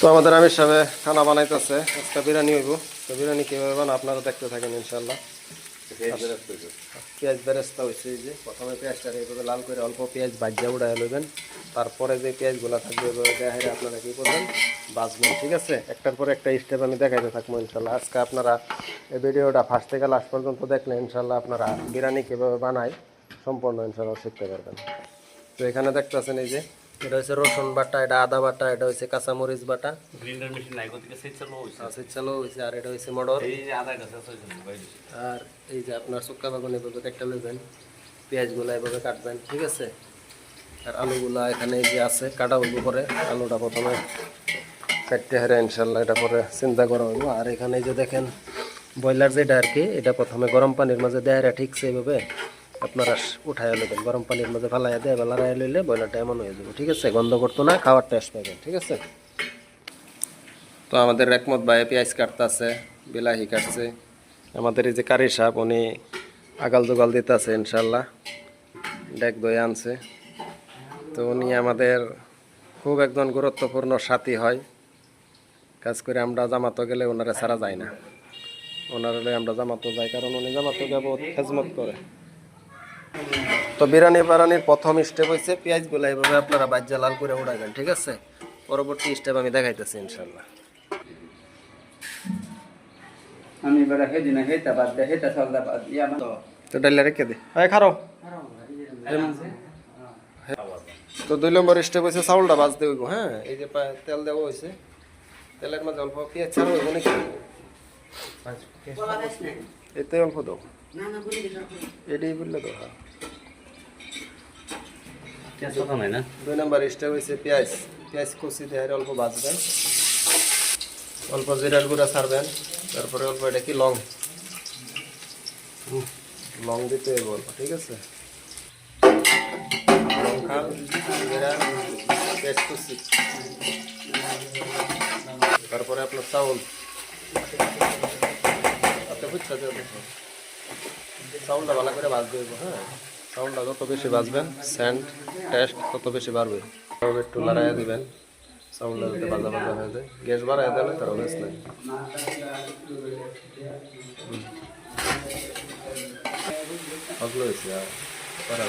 তো আমাদের আমির সাহেব খানা বানাইতেছে, আজকে বিরিয়ানি হইব। তো বিরিয়ানি কীভাবে বানা আপনারা দেখতে থাকেন ইনশাল্লাহ। পেঁয়াজ বেরেস্তা হয়েছে, এই যে প্রথমে পেঁয়াজটা এইভাবে লাল করে অল্প পেঁয়াজ ভাজিয়া উড়াই লইবেন, তারপরে যে পেঁয়াজগুলো থাকবে এভাবে দেখাইলে আপনারা কী করবেন, বাজবেন। ঠিক আছে, একটার পর একটা স্টেপ আমি দেখাইতে থাকবো ইনশাল্লাহ। আজকে আপনারা এই ভিডিওটা ফার্স্ট থেকে লাস্ট পর্যন্ত দেখলে ইনশাল্লাহ আপনারা বিরিয়ানি কীভাবে বানায় সম্পূর্ণ ইনশাল্লাহ শিখতে পারবেন। তো এখানে দেখতেছেন এই যে এটা হচ্ছে রসুন বাটা, এটা আদা বাটা, এটা হচ্ছে কাঁচামরিচ বাটা, গ্রাইন্ডার মেশিন নাই গতিকে সেট চালু হইছে চালু হয়েছে। আর এটা হচ্ছে মটর, এই যে আদা গাছ আছে বাইরে। আর এই যে আপনার শুক্কা বাগুন এভাবে একটা নেবেন, পেঁয়াজগুলো এভাবে কাটবেন। ঠিক আছে, আর আলুগুলা এখানে এই যে আছে কাটা হইব, পরে আলুটা প্রথমে কাটতে হারে ইনশাল্লাহ এটা পরে চিন্তা করা হইব। আর এখানে এই যে দেখেন ব্রয়লার যেটা আর কি, এটা প্রথমে গরম পানির মাঝে দেয় ঠিকছে এইভাবে আপনারা উঠাইয়া নেবেন, গরম পানির মধ্যে ফালাইয়া দেয় বা লড়াইয়া লইলে ব্রয়লারটা এমন হয়ে যাবে। ঠিক আছে, গন্ধ করতো না, খাওয়ার টেস্ট পাবেন। ঠিক আছে, তো আমাদের রেকমত ভাই পেঁয়াজ কাটতেছে, বিলাহি কাটছে। আমাদের এই যে কারি সাহেব উনি আগাল জোগাল দিতেছে ইনশাল্লাহ, ডেক দই আনছে। তো উনি আমাদের খুব একজন গুরুত্বপূর্ণ সাথী হয়, কাজ করে আমরা জামাতো গেলে ওনারা ছাড়া যায় না, ওনার হলে আমরা জামাতো যাই, কারণ উনি জামাতো যাবো খেজমত করে। তো বিরিয়ানি বানানির প্রথম স্টেপ হয়েছে পেঁয়াজগুলো এইভাবে আপনারা বাজ্যা লাল করে উড়াইবেন। ঠিক আছে, পরবর্তী স্টেপ আমি দেখাইতেছি ইনশাল্লাহ। আমি বড় হেদিনা হেতা বাদ দে হেতা সলদা বাদ ইয়া মা তো ডাইলে রেখে দে, আয় খারো। তো 2 নম্বর স্টেপ হয়েছে চাউলটা ভাজতে হইব। হ্যাঁ, এই যে তেল দেওয়া হয়েছে, তেলের মাঝে অল্প পেঁয়াজ ছাড়া হইব নাকি, এতে অল্প দাও, এটাই বললে তো। হ্যাঁ, 2 নম্বর স্টেপ হয়েছে পেঁয়াজ কুচি দিয়ে অল্প ভাজবেন, অল্প জিরার গুঁড়া ছাড়বেন, তারপরে অল্প এটা কি লং দিতে হইব অল্প। ঠিক আছে, লঙ্কা, জিরা, পেঁয়াজ কুচি, তারপরে আপনার চাউল, চাউলটা ভালো করে ভাজতে হইব। হ্যাঁ, চাউলটা যত বেশি ভাজবেন সেন্ট টেস্ট তত বেশি বাড়বে। একটু লড়াইয়া দিবেন, চাউলটা যাতে ভাজা ভাজা হয়ে যায়। গ্যাস বাড়াই দিলে তার বেশ নাই। ভালো হয়েছে আর